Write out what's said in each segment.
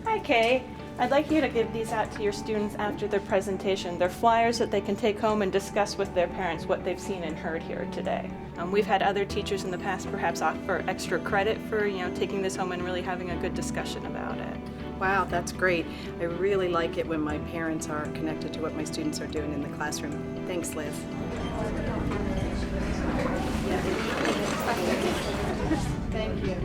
Hi, Kay. I'd like you to give these out to your students after their presentation. They're flyers that they can take home and discuss with their parents what they've seen and heard here today. We've had other teachers in the past perhaps offer extra credit for, taking this home and really having a good discussion about it. Wow, that's great. I really like it when my parents are connected to what my students are doing in the classroom. Thanks, Liz. Thank you.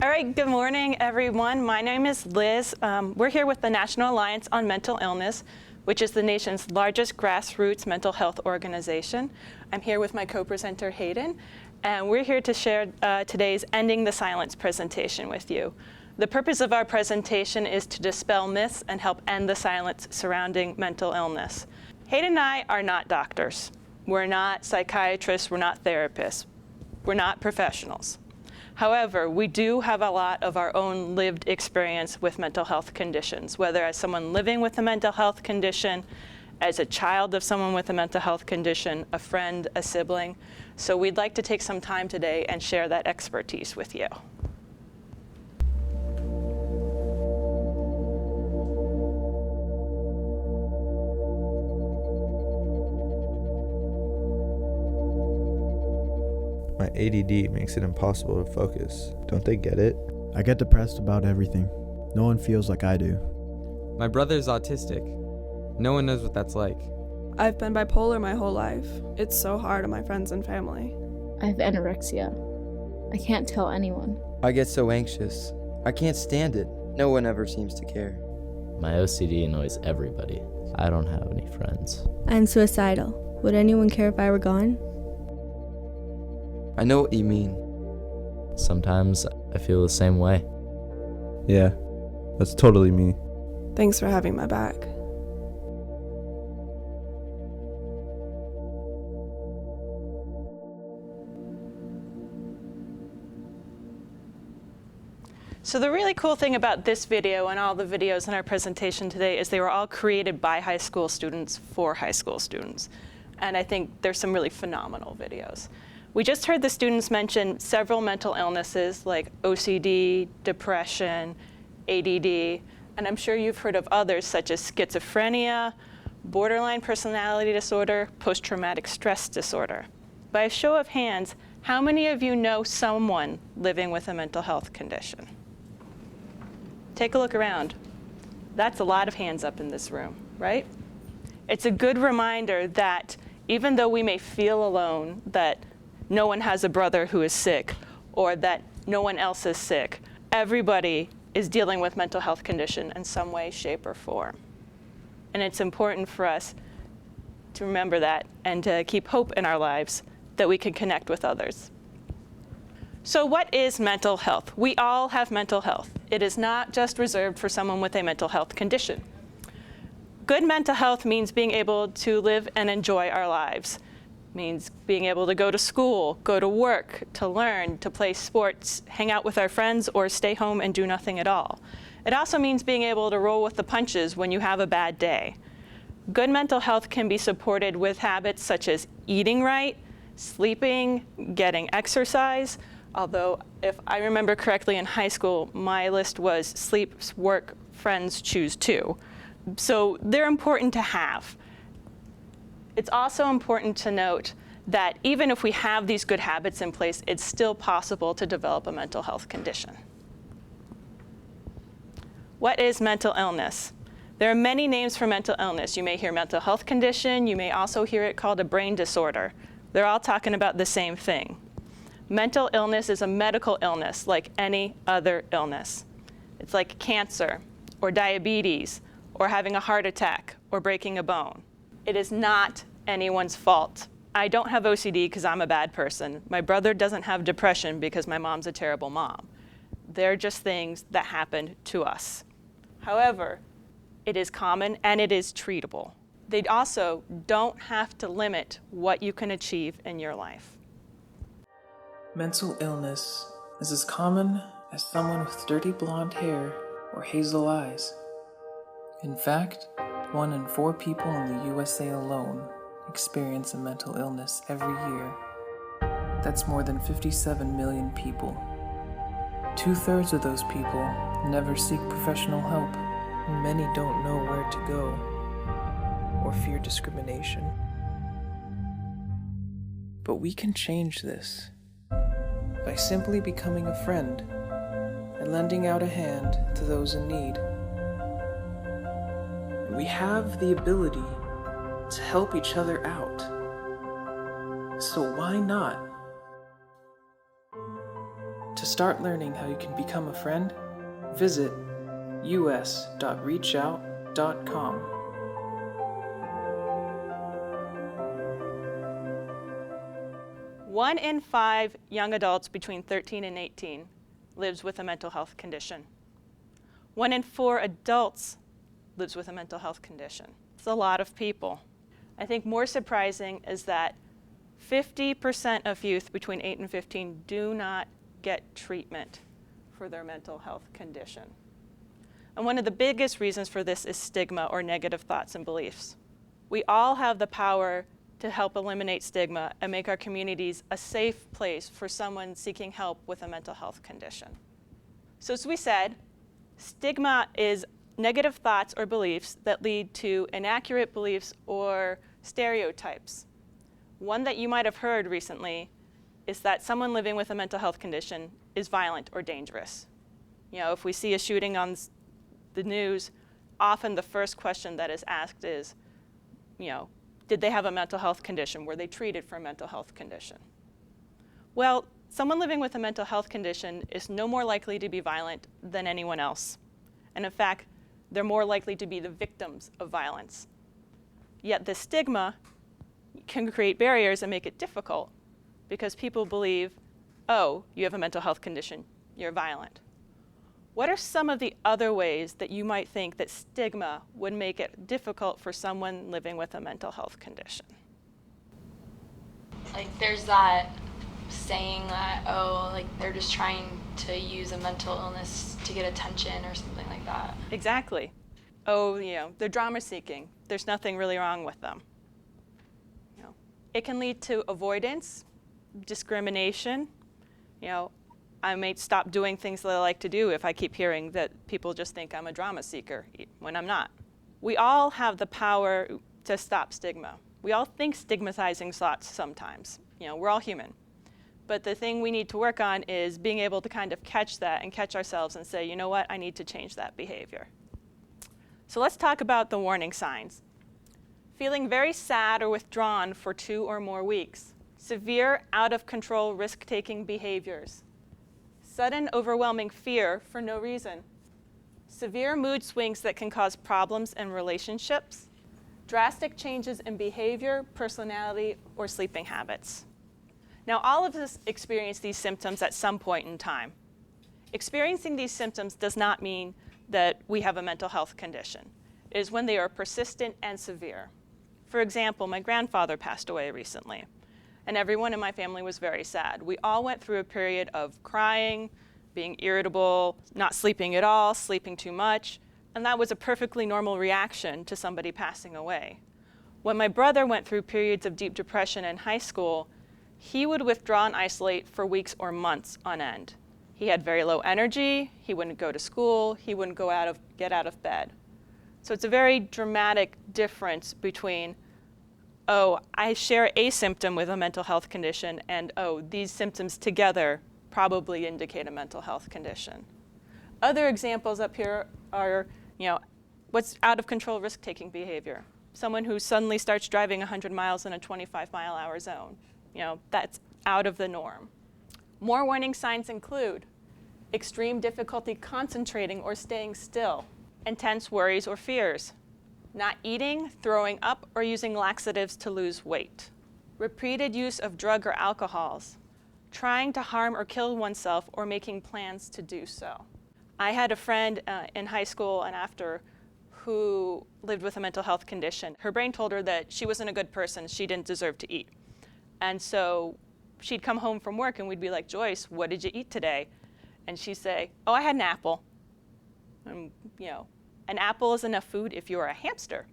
All right, good morning, everyone. My name is Liz. We're here with the National Alliance on Mental Illness, which is the nation's largest grassroots mental health organization. I'm here with my co-presenter, Hayden, and we're here to share today's Ending the Silence presentation with you. The purpose of our presentation is to dispel myths and help end the silence surrounding mental illness. Hayden and I are not doctors. We're not psychiatrists. We're not therapists. We're not professionals. However, we do have a lot of our own lived experience with mental health conditions, whether as someone living with a mental health condition, as a child of someone with a mental health condition, a friend, a sibling. So we'd like to take some time today and share that expertise with you. My ADD makes it impossible to focus. Don't they get it? I get depressed about everything. No one feels like I do. My brother's autistic. No one knows what that's like. I've been bipolar my whole life. It's so hard on my friends and family. I have anorexia. I can't tell anyone. I get so anxious. I can't stand it. No one ever seems to care. My OCD annoys everybody. I don't have any friends. I'm suicidal. Would anyone care if I were gone? I know what you mean. Sometimes I feel the same way. Yeah, that's totally me. Thanks for having my back. So the really cool thing about this video and all the videos in our presentation today is they were all created by high school students for high school students. And I think there's some really phenomenal videos. We just heard the students mention several mental illnesses like OCD, depression, ADD, and I'm sure you've heard of others such as schizophrenia, borderline personality disorder, post-traumatic stress disorder. By a show of hands, how many of you know someone living with a mental health condition? Take a look around. That's a lot of hands up in this room, right? It's a good reminder that even though we may feel alone, that no one has a brother who is sick, or that no one else is sick, everybody is dealing with mental health condition in some way, shape, or form. And it's important for us to remember that and to keep hope in our lives that we can connect with others. So what is mental health? We all have mental health. It is not just reserved for someone with a mental health condition. Good mental health means being able to live and enjoy our lives. Means being able to go to school, go to work, to learn, to play sports, hang out with our friends, or stay home and do nothing at all. It also means being able to roll with the punches when you have a bad day. Good mental health can be supported with habits such as eating right, sleeping, getting exercise, although if I remember correctly in high school, my list was sleep, work, friends, choose two. So they're important to have. It's also important to note that even if we have these good habits in place, it's still possible to develop a mental health condition. What is mental illness? There are many names for mental illness. You may hear mental health condition. You may also hear it called a brain disorder. They're all talking about the same thing. Mental illness is a medical illness like any other illness. It's like cancer or diabetes or having a heart attack or breaking a bone. It is not anyone's fault. I don't have OCD because I'm a bad person. My brother doesn't have depression because my mom's a terrible mom. They're just things that happen to us. However, it is common and it is treatable. They also don't have to limit what you can achieve in your life. Mental illness is as common as someone with dirty blonde hair or hazel eyes. In fact, 1 in 4 people in the USA alone experience a mental illness every year. That's more than 57 million people. 2/3 of those people never seek professional help. Many don't know where to go or fear discrimination. But we can change this by simply becoming a friend and lending out a hand to those in need. And we have the ability to help each other out. So why not? To start learning how you can become a friend, visit us.reachout.com. One in 5 young adults between 13 and 18 lives with a mental health condition. 1 in 4 adults lives with a mental health condition. It's a lot of people. I think more surprising is that 50% of youth between 8 and 15 do not get treatment for their mental health condition. And one of the biggest reasons for this is stigma or negative thoughts and beliefs. We all have the power to help eliminate stigma and make our communities a safe place for someone seeking help with a mental health condition. So as we said, stigma is negative thoughts or beliefs that lead to inaccurate beliefs or stereotypes. One that you might have heard recently is that someone living with a mental health condition is violent or dangerous. You know, if we see a shooting on the news, often the first question that is asked is, you know, did they have a mental health condition? Were they treated for a mental health condition? Well, someone living with a mental health condition is no more likely to be violent than anyone else. And in fact, they're more likely to be the victims of violence. Yet the stigma can create barriers and make it difficult because people believe, oh, you have a mental health condition, you're violent. What are some of the other ways that you might think that stigma would make it difficult for someone living with a mental health condition? Like there's that saying that, oh, like they're just trying to use a mental illness to get attention or something like that. Exactly. Oh, you know, they're drama seeking. There's nothing really wrong with them. You know, it can lead to avoidance, discrimination. You know, I may stop doing things that I like to do if I keep hearing that people just think I'm a drama seeker when I'm not. We all have the power to stop stigma. We all think stigmatizing thoughts sometimes. You know, we're all human. But the thing we need to work on is being able to kind of catch that and catch ourselves and say, you know what, I need to change that behavior. So let's talk about the warning signs. Feeling very sad or withdrawn for 2 or more weeks. Severe, out of control, risk-taking behaviors. Sudden, overwhelming fear for no reason. Severe mood swings that can cause problems in relationships. Drastic changes in behavior, personality, or sleeping habits. Now, all of us experience these symptoms at some point in time. Experiencing these symptoms does not mean that we have a mental health condition. It is when they are persistent and severe. For example, my grandfather passed away recently, and everyone in my family was very sad. We all went through a period of crying, being irritable, not sleeping at all, sleeping too much, and that was a perfectly normal reaction to somebody passing away. When my brother went through periods of deep depression in high school, he would withdraw and isolate for weeks or months on end. He had very low energy, he wouldn't go to school, he wouldn't get out of bed. So it's a very dramatic difference between, oh, I share a symptom with a mental health condition, and oh, these symptoms together probably indicate a mental health condition. Other examples up here are, you know, what's out of control risk-taking behavior? Someone who suddenly starts driving 100 miles in a 25-mile-an-hour zone. You know, that's out of the norm. More warning signs include extreme difficulty concentrating or staying still, intense worries or fears, not eating, throwing up, or using laxatives to lose weight, repeated use of drug or alcohols, trying to harm or kill oneself or making plans to do so. I had a friend in high school and after who lived with a mental health condition. Her brain told her that she wasn't a good person, she didn't deserve to eat. And so she'd come home from work and we'd be like, Joyce, what did you eat today? And she'd say, oh, I had an apple. And, you know, an apple is enough food if you're a hamster,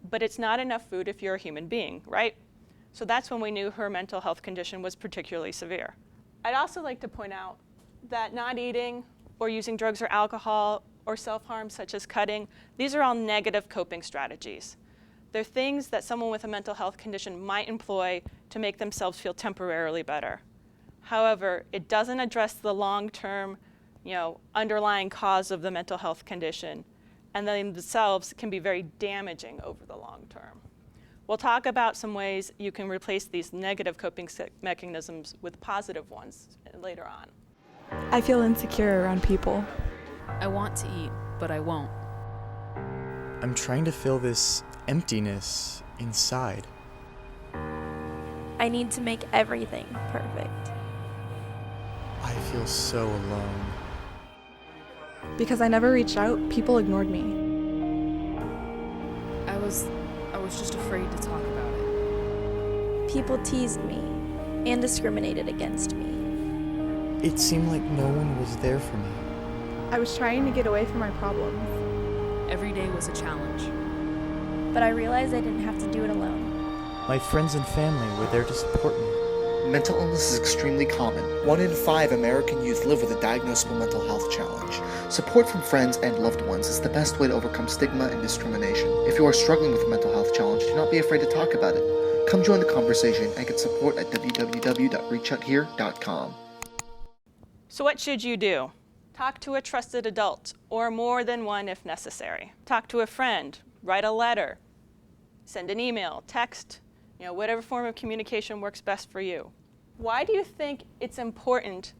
but it's not enough food if you're a human being, right? So that's when we knew her mental health condition was particularly severe. I'd also like to point out that not eating or using drugs or alcohol or self-harm such as cutting, these are all negative coping strategies. They're things that someone with a mental health condition might employ to make themselves feel temporarily better. However, it doesn't address the long-term, underlying cause of the mental health condition, and they themselves can be very damaging over the long term. We'll talk about some ways you can replace these negative coping mechanisms with positive ones later on. I feel insecure around people. I want to eat, but I won't. I'm trying to fill this emptiness inside. I need to make everything perfect. I feel so alone. Because I never reached out, people ignored me. I was just afraid to talk about it. People teased me and discriminated against me. It seemed like no one was there for me. I was trying to get away from my problems. Every day was a challenge. But I realized I didn't have to do it alone. My friends and family were there to support me. Mental illness is extremely common. 1 in 5 American youth live with a diagnosable mental health challenge. Support from friends and loved ones is the best way to overcome stigma and discrimination. If you are struggling with a mental health challenge, do not be afraid to talk about it. Come join the conversation and get support at www.reachouthere.com. So what should you do? Talk to a trusted adult, or more than one if necessary. Talk to a friend, write a letter, send an email, text, whatever form of communication works best for you. Why do you think it's important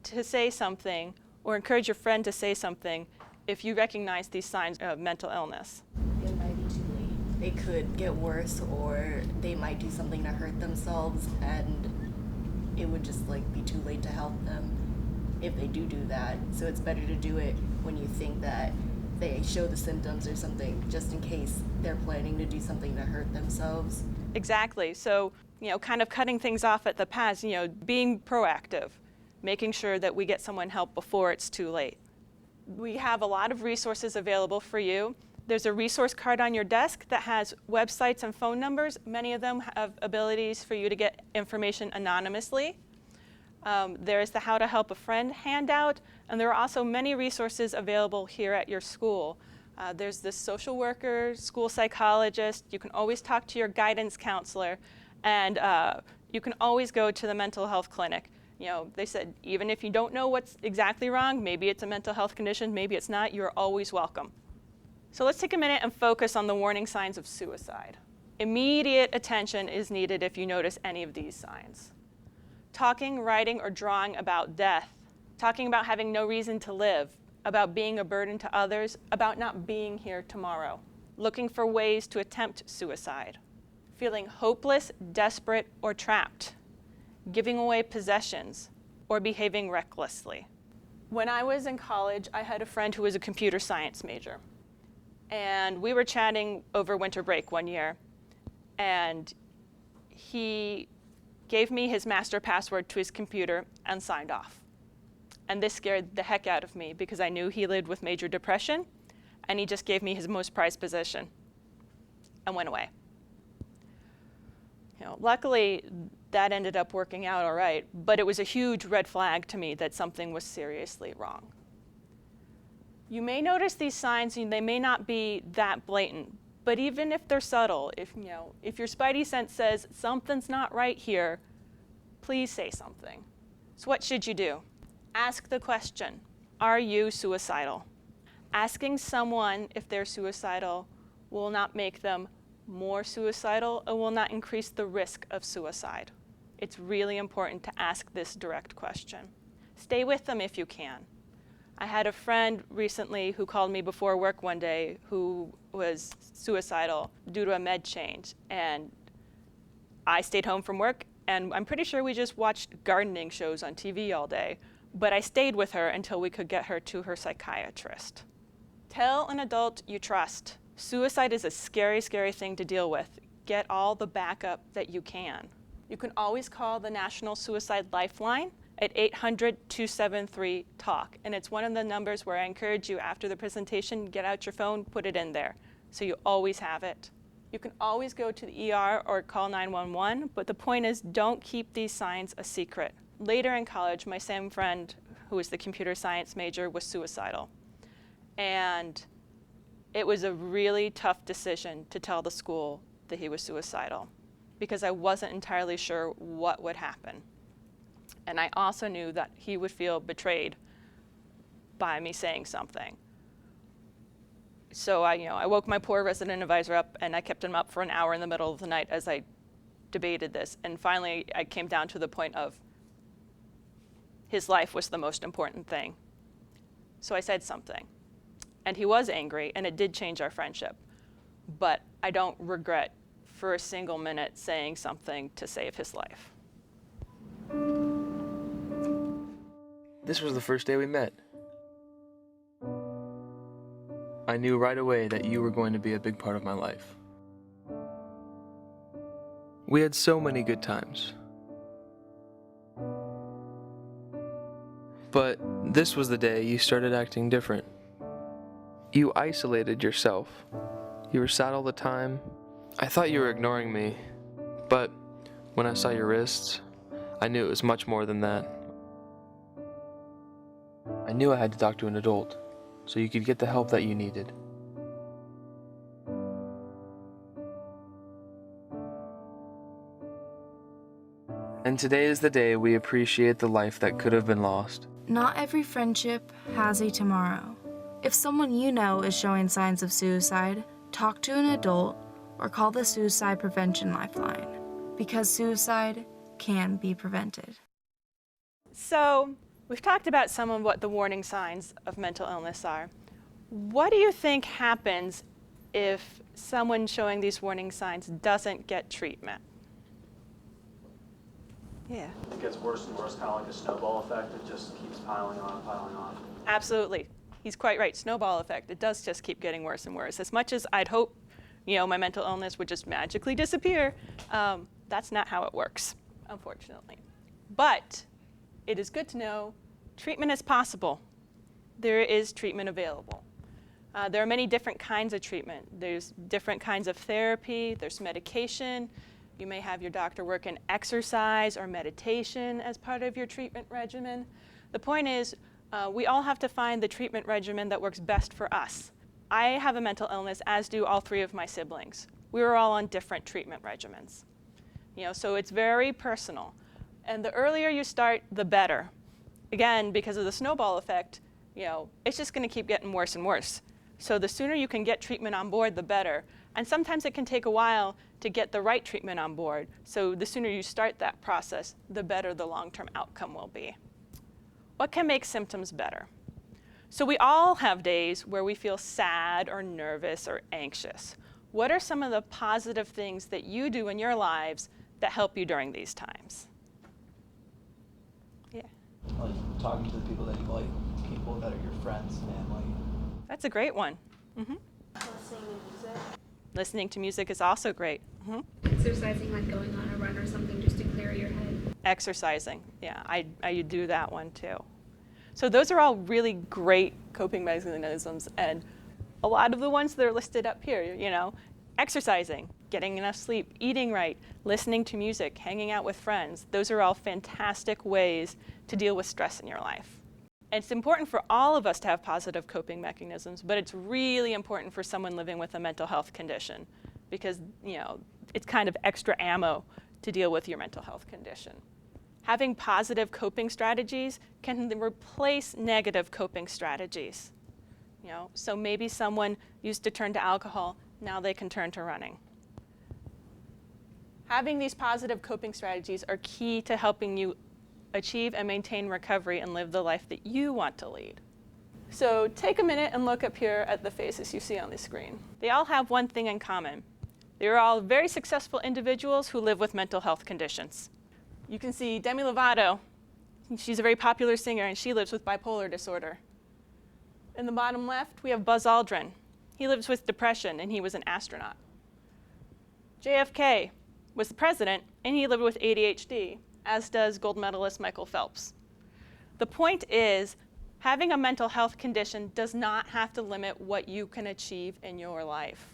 to say something or encourage your friend to say something if you recognize these signs of mental illness? It might be too late. They could get worse, or they might do something to hurt themselves, and it would just be too late to help them if they do that. So it's better to do it when you think that they show the symptoms or something, just in case they're planning to do something to hurt themselves. Exactly. So, kind of cutting things off at the pass, being proactive, making sure that we get someone help before it's too late. We have a lot of resources available for you. There's a resource card on your desk that has websites and phone numbers. Many of them have abilities for you to get information anonymously. There's the How to Help a Friend handout, and there are also many resources available here at your school. There's the social worker, school psychologist. You can always talk to your guidance counselor, and you can always go to the mental health clinic. They said even if you don't know what's exactly wrong, maybe it's a mental health condition, maybe it's not, you're always welcome. So let's take a minute and focus on the warning signs of suicide. Immediate attention is needed if you notice any of these signs. Talking, writing, or drawing about death, talking about having no reason to live, about being a burden to others, about not being here tomorrow, looking for ways to attempt suicide, feeling hopeless, desperate, or trapped, giving away possessions, or behaving recklessly. When I was in college, I had a friend who was a computer science major, and we were chatting over winter break one year, and he gave me his master password to his computer and signed off. And this scared the heck out of me because I knew he lived with major depression, and he just gave me his most prized possession and went away. Luckily, that ended up working out all right, but it was a huge red flag to me that something was seriously wrong. You may notice these signs, they may not be that blatant, but even if they're subtle, if your spidey sense says something's not right here, please say something. So what should you do? Ask the question, are you suicidal? Asking someone if they're suicidal will not make them more suicidal or will not increase the risk of suicide. It's really important to ask this direct question. Stay with them if you can. I had a friend recently who called me before work one day who was suicidal due to a med change, and I stayed home from work, and I'm pretty sure we just watched gardening shows on TV all day, but I stayed with her until we could get her to her psychiatrist. Tell an adult you trust. Suicide is a scary, scary thing to deal with. Get all the backup that you can. You can always call the National Suicide Lifeline at 800-273-TALK. And it's one of the numbers where I encourage you after the presentation, get out your phone, put it in there, so you always have it. You can always go to the ER or call 911, but the point is don't keep these signs a secret. Later in college, my same friend who was the computer science major, was suicidal. And it was a really tough decision to tell the school that he was suicidal because I wasn't entirely sure what would happen. And I also knew that he would feel betrayed by me saying something. So I woke my poor resident advisor up and I kept him up for an hour in the middle of the night as I debated this. And finally, I came down to the point of his life was the most important thing. So I said something. And he was angry, and it did change our friendship. But I don't regret for a single minute saying something to save his life. This was the first day we met. I knew right away that you were going to be a big part of my life. We had so many good times. But this was the day you started acting different. You isolated yourself. You were sad all the time. I thought you were ignoring me, but when I saw your wrists, I knew it was much more than that. I knew I had to talk to an adult, so you could get the help that you needed. And today is the day we appreciate the life that could have been lost. Not every friendship has a tomorrow. If someone you know is showing signs of suicide, talk to an adult or call the Suicide Prevention Lifeline, because suicide can be prevented. So we've talked about some of what the warning signs of mental illness are. What do you think happens if someone showing these warning signs doesn't get treatment? Yeah. It gets worse and worse, kind of like a snowball effect. It just keeps piling on and piling on. Absolutely. He's quite right. Snowball effect. It does just keep getting worse and worse. As much as I'd hope, my mental illness would just magically disappear, that's not how it works, unfortunately. But it is good to know treatment is possible. There is treatment available. There are many different kinds of treatment. There's different kinds of therapy. There's medication. You may have your doctor work in exercise or meditation as part of your treatment regimen. The point is, we all have to find the treatment regimen that works best for us. I have a mental illness, as do all three of my siblings. We were all on different treatment regimens. So it's very personal. And the earlier you start, the better. Again, because of the snowball effect, it's just going to keep getting worse and worse. So the sooner you can get treatment on board, the better. And sometimes it can take a while to get the right treatment on board. So the sooner you start that process, the better the long-term outcome will be. What can make symptoms better? So we all have days where we feel sad or nervous or anxious. What are some of the positive things that you do in your lives that help you during these times? Yeah. Like talking to the people that you like, people that are your friends, family. That's a great one. Listening to music. Listening to music is also great. Exercising, like going on a run or something just to clear your head. Exercising, yeah, I do that one too. So those are all really great coping mechanisms, and a lot of the ones that are listed up here, exercising, getting enough sleep, eating right, listening to music, hanging out with friends, those are all fantastic ways to deal with stress in your life. And it's important for all of us to have positive coping mechanisms, but it's really important for someone living with a mental health condition because, it's kind of extra ammo to deal with your mental health condition. Having positive coping strategies can replace negative coping strategies. So maybe someone used to turn to alcohol, now they can turn to running. Having these positive coping strategies are key to helping you achieve and maintain recovery and live the life that you want to lead. So take a minute and look up here at the faces you see on the screen. They all have one thing in common. They're all very successful individuals who live with mental health conditions. You can see Demi Lovato. She's a very popular singer and she lives with bipolar disorder. In the bottom left, we have Buzz Aldrin. He lives with depression and he was an astronaut. JFK was the president and he lived with ADHD, as does gold medalist Michael Phelps. The point is, having a mental health condition does not have to limit what you can achieve in your life.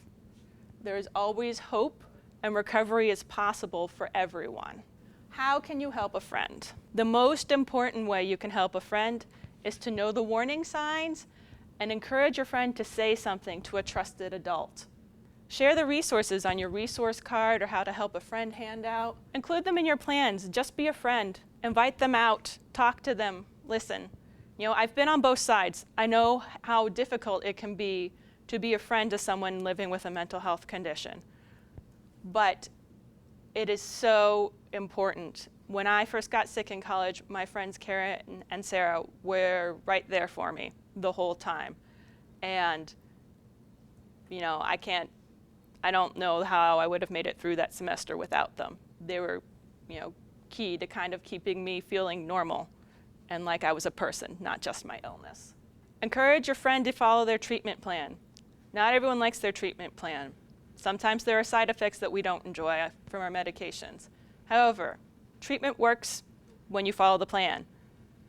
There is always hope, and recovery is possible for everyone. How can you help a friend? The most important way you can help a friend is to know the warning signs and encourage your friend to say something to a trusted adult. Share the resources on your resource card or how to help a friend handout. Include them in your plans. Just be a friend. Invite them out. Talk to them. Listen. You know, I've been on both sides. I know how difficult it can be to be a friend to someone living with a mental health condition. But it is so important. When I first got sick in college, my friends Karen and Sarah were right there for me the whole time. And, you know, I don't know how I would have made it through that semester without them. They were, you know, key to kind of keeping me feeling normal and like I was a person, not just my illness. Encourage your friend to follow their treatment plan. Not everyone likes their treatment plan. Sometimes there are side effects that we don't enjoy from our medications. However, treatment works when you follow the plan.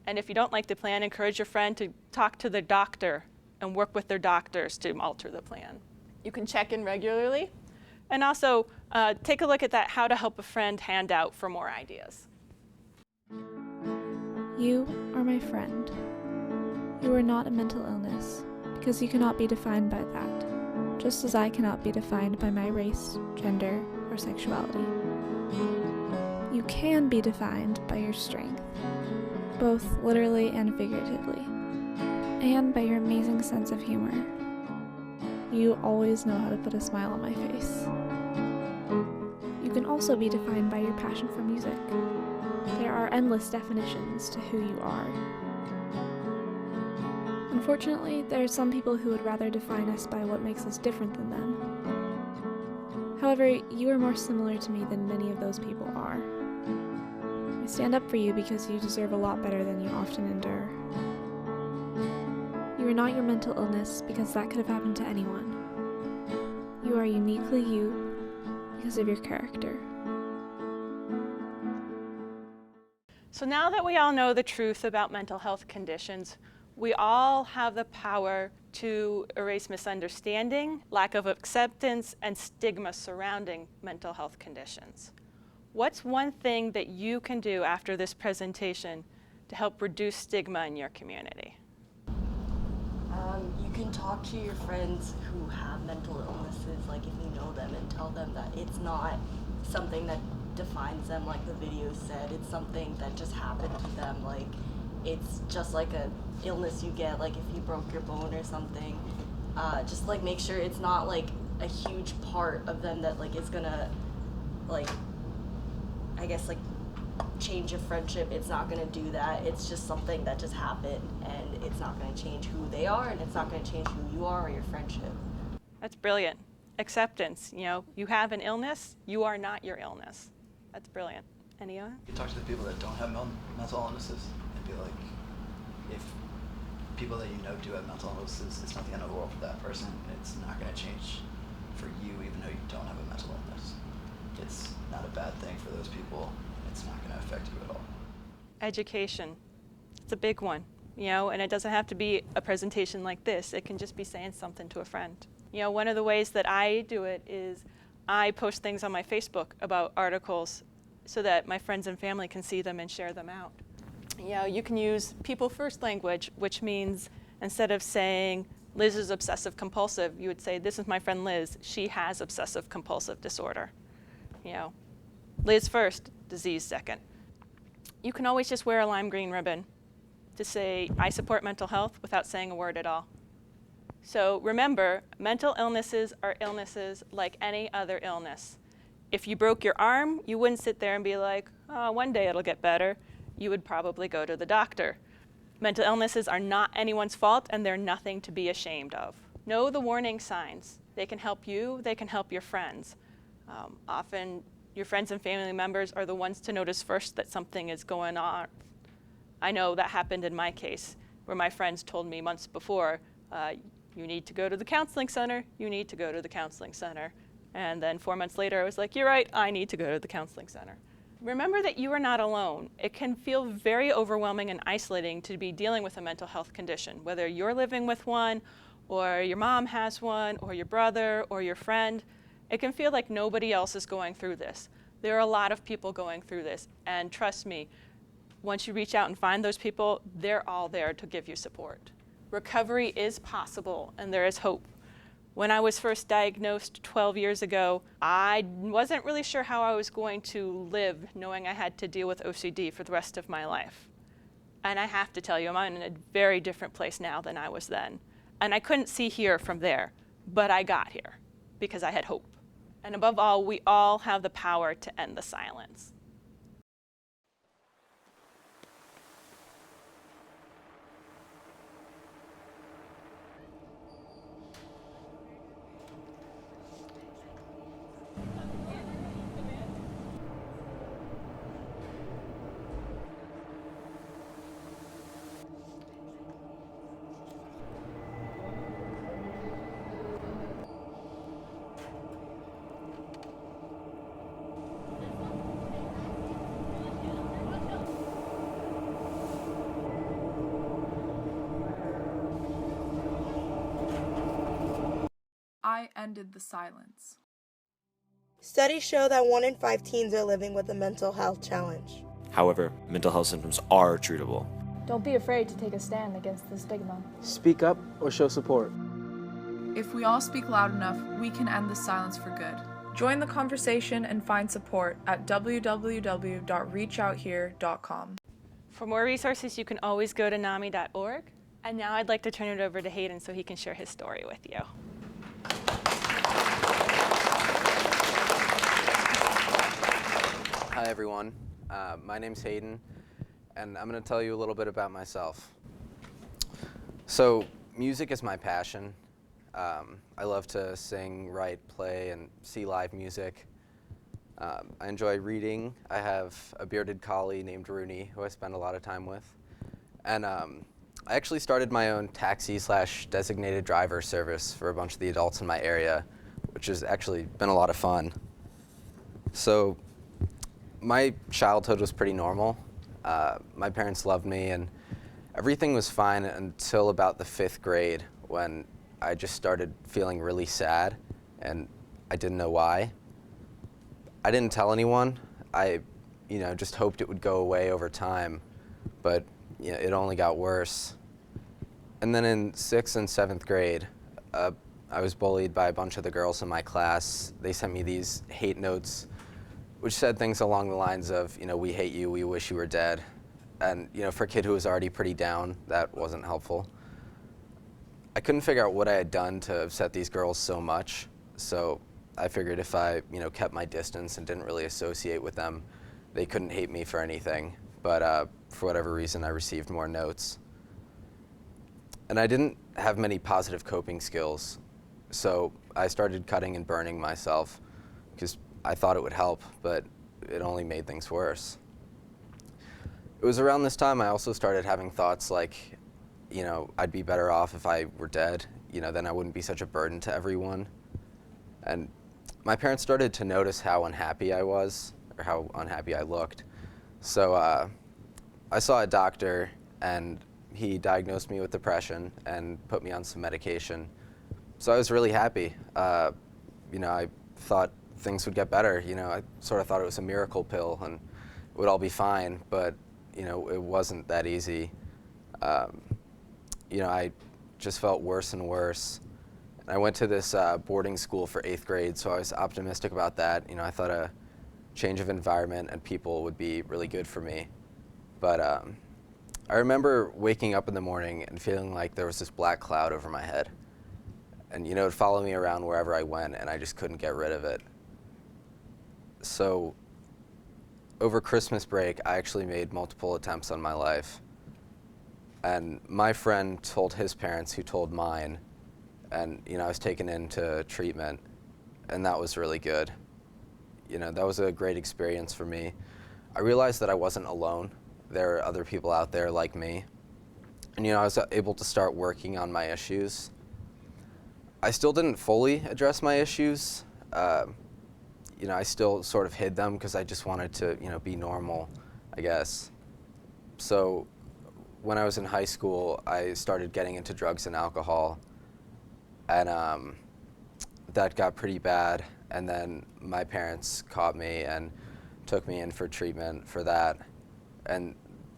And if you don't like the plan, encourage your friend to talk to the doctor and work with their doctors to alter the plan. You can check in regularly. And also, take a look at that How to Help a Friend handout for more ideas. You are my friend. You are not a mental illness, because you cannot be defined by that, just as I cannot be defined by my race, gender, or sexuality. You can be defined by your strength, both literally and figuratively, and by your amazing sense of humor. You always know how to put a smile on my face. You can also be defined by your passion for music. There are endless definitions to who you are. Unfortunately, there are some people who would rather define us by what makes us different than them. However, you are more similar to me than many of those people are. I stand up for you because you deserve a lot better than you often endure. You are not your mental illness because that could have happened to anyone. You are uniquely you because of your character. So now that we all know the truth about mental health conditions, we all have the power to erase misunderstanding, lack of acceptance, and stigma surrounding mental health conditions. What's one thing that you can do after this presentation to help reduce stigma in your community? You can talk to your friends who have mental illnesses, like if you know them, and tell them that it's not something that defines them like the video said. It's something that just happened to them. Like, it's just like a illness you get, like if you broke your bone or something. Just like make sure it's not like a huge part of them that like is gonna like, I guess like change your friendship. It's not gonna do that. It's just something that just happened, and it's not gonna change who they are, and it's not gonna change who you are or your friendship. That's brilliant. Acceptance, you know, you have an illness, you are not your illness. That's brilliant. Any other? You talk to the people that don't have mental illnesses and be like, if people that you know do have mental illnesses, it's not the end of the world for that person. It's not going to change for you even though you don't have a mental illness. It's not a bad thing for those people. It's not going to affect you at all. Education. It's a big one, you know, and it doesn't have to be a presentation like this. It can just be saying something to a friend. You know, one of the ways that I do it is I post things on my Facebook about articles so that my friends and family can see them and share them out. You know, you can use people first language, which means instead of saying Liz is obsessive compulsive, you would say, this is my friend Liz. She has obsessive compulsive disorder. You know, Liz first, disease second. You can always just wear a lime green ribbon to say, I support mental health without saying a word at all. So remember, mental illnesses are illnesses like any other illness. If you broke your arm, you wouldn't sit there and be like, oh, one day it'll get better. You would probably go to the doctor. Mental illnesses are not anyone's fault, and they're nothing to be ashamed of. Know the warning signs. They can help you, they can help your friends. Often your friends and family members are the ones to notice first that something is going on. I know that happened in my case, where my friends told me months before, you need to go to the counseling center, you need to go to the counseling center. And then 4 months later, I was like, you're right, I need to go to the counseling center. Remember that you are not alone. It can feel very overwhelming and isolating to be dealing with a mental health condition, whether you're living with one, or your mom has one, or your brother, or your friend. It can feel like nobody else is going through this. There are a lot of people going through this, and trust me, once you reach out and find those people, they're all there to give you support. Recovery is possible, and there is hope. When I was first diagnosed 12 years ago, I wasn't really sure how I was going to live knowing I had to deal with OCD for the rest of my life. And I have to tell you, I'm in a very different place now than I was then. And I couldn't see here from there, but I got here because I had hope. And above all, we all have the power to end the silence. I ended the silence. Studies show that 1 in 5 teens are living with a mental health challenge. However, mental health symptoms are treatable. Don't be afraid to take a stand against the stigma. Speak up or show support. If we all speak loud enough, we can end the silence for good. Join the conversation and find support at www.reachouthere.com. For more resources, you can always go to NAMI.org. And now I'd like to turn it over to Hayden so he can share his story with you. Hi everyone, my name's Hayden, and I'm going to tell you a little bit about myself. So, music is my passion. I love to sing, write, play, and see live music. I enjoy reading. I have a bearded collie named Rooney, who I spend a lot of time with. And I actually started my own taxi/designated driver service for a bunch of the adults in my area, which has actually been a lot of fun. So, my childhood was pretty normal. My parents loved me, and everything was fine until about the 5th grade, when I just started feeling really sad, and I didn't know why. I didn't tell anyone. I, just hoped it would go away over time, but it only got worse. And then in 6th and 7th grade, I was bullied by a bunch of the girls in my class. They sent me these hate notes, which said things along the lines of, we hate you, we wish you were dead. And, for a kid who was already pretty down, that wasn't helpful. I couldn't figure out what I had done to upset these girls so much, so I figured if I, kept my distance and didn't really associate with them, they couldn't hate me for anything. But for whatever reason, I received more notes. And I didn't have many positive coping skills, so I started cutting and burning myself, because I thought it would help, but it only made things worse. It was around this time I also started having thoughts like, I'd be better off if I were dead, then I wouldn't be such a burden to everyone. And my parents started to notice how unhappy I was, or how unhappy I looked. So I saw a doctor, and he diagnosed me with depression and put me on some medication. So I was really happy. I thought things would get better. I sort of thought it was a miracle pill and it would all be fine, but it wasn't that easy. I just felt worse and worse. And I went to this boarding school for 8th grade, so I was optimistic about that. I thought a change of environment and people would be really good for me. But I remember waking up in the morning and feeling like there was this black cloud over my head. And it would follow me around wherever I went, and I just couldn't get rid of it. So over Christmas break, I actually made multiple attempts on my life. And my friend told his parents, who told mine, and I was taken into treatment, and that was really good. That was a great experience for me. I realized that I wasn't alone. There are other people out there like me. And I was able to start working on my issues. I still didn't fully address my issues. I still sort of hid them because I just wanted to, be normal, I guess. So when I was in high school, I started getting into drugs and alcohol, and that got pretty bad. And then my parents caught me, and took me in for treatment for that. And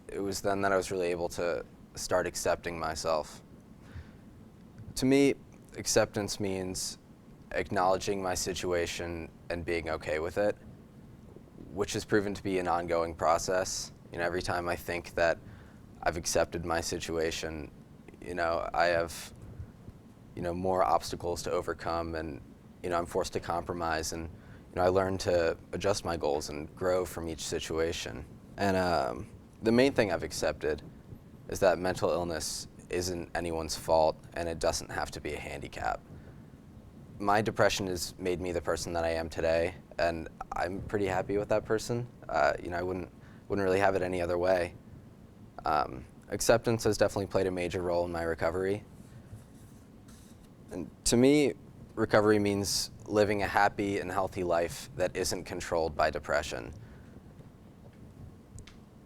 it was then that I was really able to start accepting myself. To me, acceptance means acknowledging my situation and being okay with it, which has proven to be an ongoing process. You know, every time I think that I've accepted my situation, you know, I have, you know, more obstacles to overcome, and, you know, I'm forced to compromise, and, you know, I learn to adjust my goals and grow from each situation. And the main thing I've accepted is that mental illness isn't anyone's fault, and it doesn't have to be a handicap. My depression has made me the person that I am today, and I'm pretty happy with that person. You know, I wouldn't really have it any other way. Acceptance has definitely played a major role in my recovery. And to me, recovery means living a happy and healthy life that isn't controlled by depression.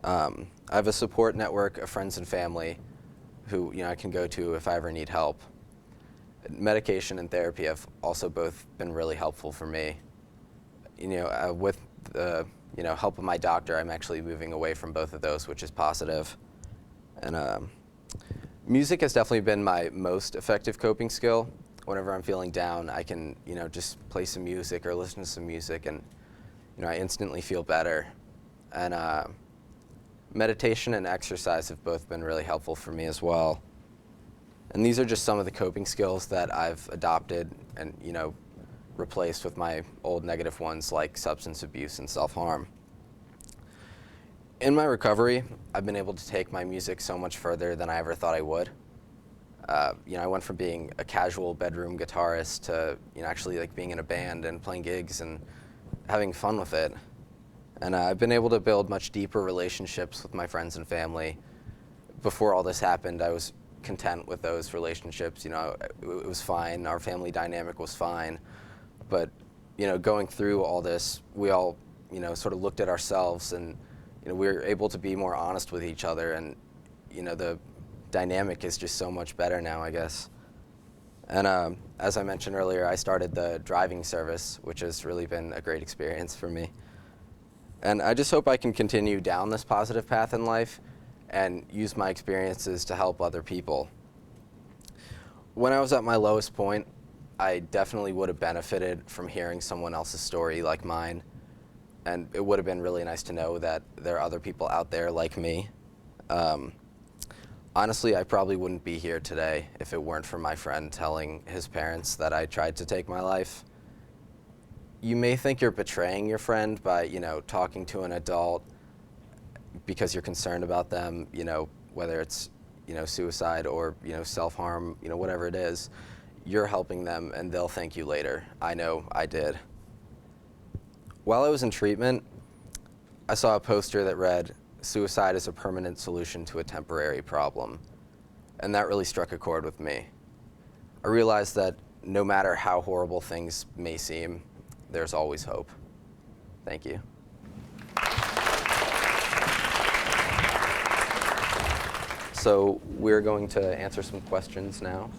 I have a support network of friends and family who, you know, I can go to if I ever need help. Medication and therapy have also both been really helpful for me. You know, with the, you know, help of my doctor, I'm actually moving away from both of those, which is positive. And music has definitely been my most effective coping skill. Whenever I'm feeling down, I can, you know, just play some music or listen to some music, and, you know, I instantly feel better. And meditation and exercise have both been really helpful for me as well. And these are just some of the coping skills that I've adopted and, you know, replaced with my old negative ones like substance abuse and self-harm. In my recovery, I've been able to take my music so much further than I ever thought I would. You know, I went from being a casual bedroom guitarist to, you know, actually like being in a band and playing gigs and having fun with it. And I've been able to build much deeper relationships with my friends and family. Before all this happened, I was content with those relationships. You know, it was fine. Our family dynamic was fine. But, you know, going through all this, we all, you know, sort of looked at ourselves, and, you know, we were able to be more honest with each other, and, you know, the dynamic is just so much better now, I guess. And as I mentioned earlier, I started the driving service, which has really been a great experience for me. And I just hope I can continue down this positive path in life and use my experiences to help other people. When I was at my lowest point, I definitely would have benefited from hearing someone else's story like mine. And it would have been really nice to know that there are other people out there like me. Honestly, I probably wouldn't be here today if it weren't for my friend telling his parents that I tried to take my life. You may think you're betraying your friend by, you know, talking to an adult because you're concerned about them, you know, whether it's, you know, suicide or, you know, self-harm, you know, whatever it is. You're helping them, and they'll thank you later. I know I did. While I was in treatment, I saw a poster that read, "Suicide is a permanent solution to a temporary problem." And that really struck a chord with me. I realized that no matter how horrible things may seem, there's always hope. Thank you. So we're going to answer some questions now.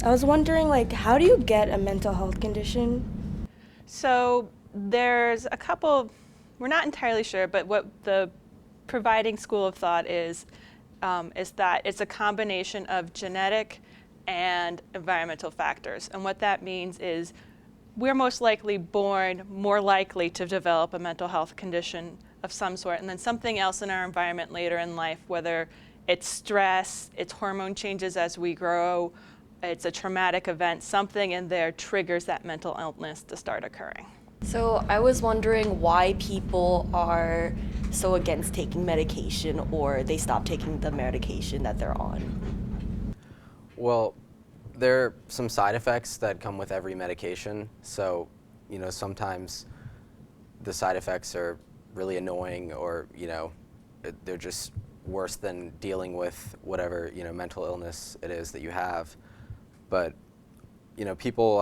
I was wondering, like, how do you get a mental health condition? So there's a couple, we're not entirely sure, but what the providing school of thought is that it's a combination of genetic and environmental factors. And what that means is we're most likely born more likely to develop a mental health condition of some sort, and then something else in our environment later in life, whether it's stress, it's hormone changes as we grow, it's a traumatic event, something in there triggers that mental illness to start occurring. So I was wondering why people are so against taking medication, or they stop taking the medication that they're on. Well, there are some side effects that come with every medication. So, you know, sometimes the side effects are really annoying, or, you know, they're just worse than dealing with whatever, you know, mental illness it is that you have. But, you know, people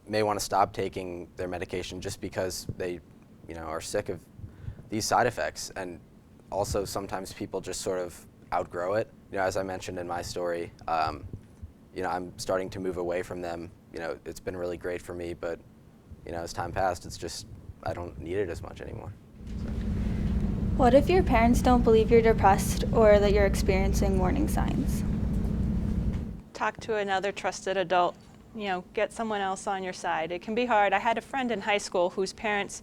may want to stop taking their medication just because they, you know, are sick of these side effects. And also sometimes people just sort of outgrow it. You know, as I mentioned in my story, I'm starting to move away from them. It's been really great for me, but as time passed, it's just I don't need it as much anymore. What if your parents don't believe you're depressed or that you're experiencing warning signs? Talk to another trusted adult. Get someone else on your side. It can be hard. I had a friend in high school whose parents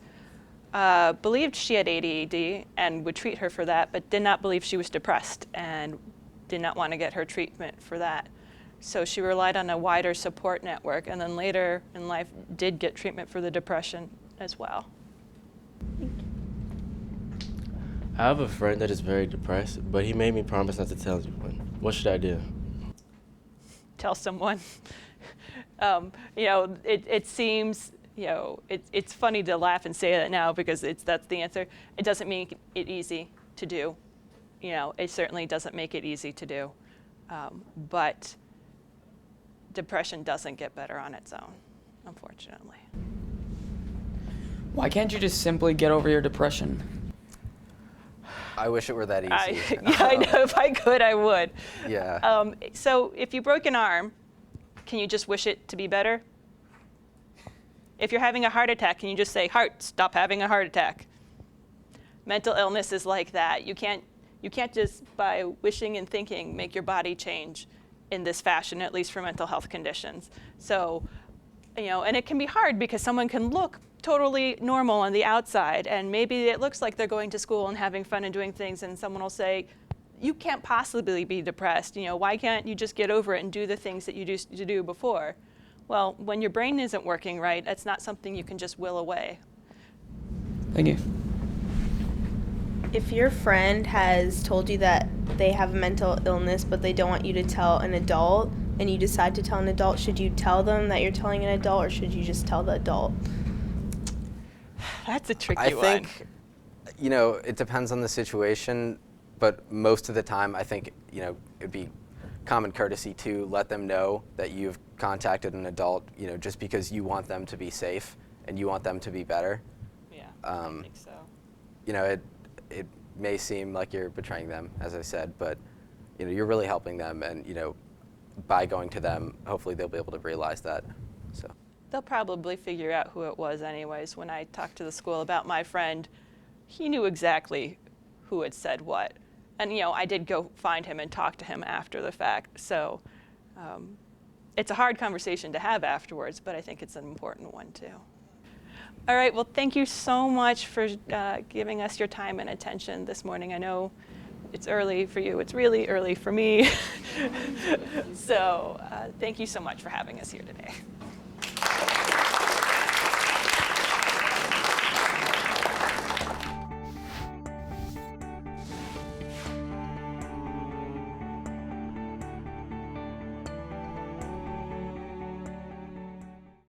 believed she had ADD and would treat her for that, but did not believe she was depressed and did not want to get her treatment for that. So she relied on a wider support network, and then later in life did get treatment for the depression as well. I have a friend that is very depressed, but he made me promise not to tell anyone. What should I do? Tell someone. It seems, it's funny to laugh and say that now because that's the answer. It doesn't make it easy to do. It certainly doesn't make it easy to do. But depression doesn't get better on its own, unfortunately. Why can't you just simply get over your depression? I wish it were that easy. I know. If I could, I would. Yeah. So if you broke an arm, can you just wish it to be better? If you're having a heart attack, can you just say, "Heart, stop having a heart attack"? Mental illness is like that. You can't just by wishing and thinking make your body change in this fashion, at least for mental health conditions. So, and it can be hard because someone can look totally normal on the outside, and maybe it looks like they're going to school and having fun and doing things, and someone will say, "You can't possibly be depressed. Why can't you just get over it and do the things that you used to do before?" Well, when your brain isn't working right, that's not something you can just will away. Thank you. If your friend has told you that they have a mental illness but they don't want you to tell an adult, and you decide to tell an adult, should you tell them that you're telling an adult, or should you just tell the adult? That's a tricky one. I think, it depends on the situation, but most of the time I think, it'd be common courtesy to let them know that you've contacted an adult, just because you want them to be safe and you want them to be better. Yeah, I think so. It may seem like you're betraying them, as I said, but you're really helping them, and by going to them, hopefully they'll be able to realize that. So they'll probably figure out who it was anyways. When I talked to the school about my friend, he knew exactly who had said what. And I did go find him and talk to him after the fact. So it's a hard conversation to have afterwards, but I think it's an important one too. All right, well, thank you so much for giving us your time and attention this morning. I know it's early for you. It's really early for me. So thank you so much for having us here today.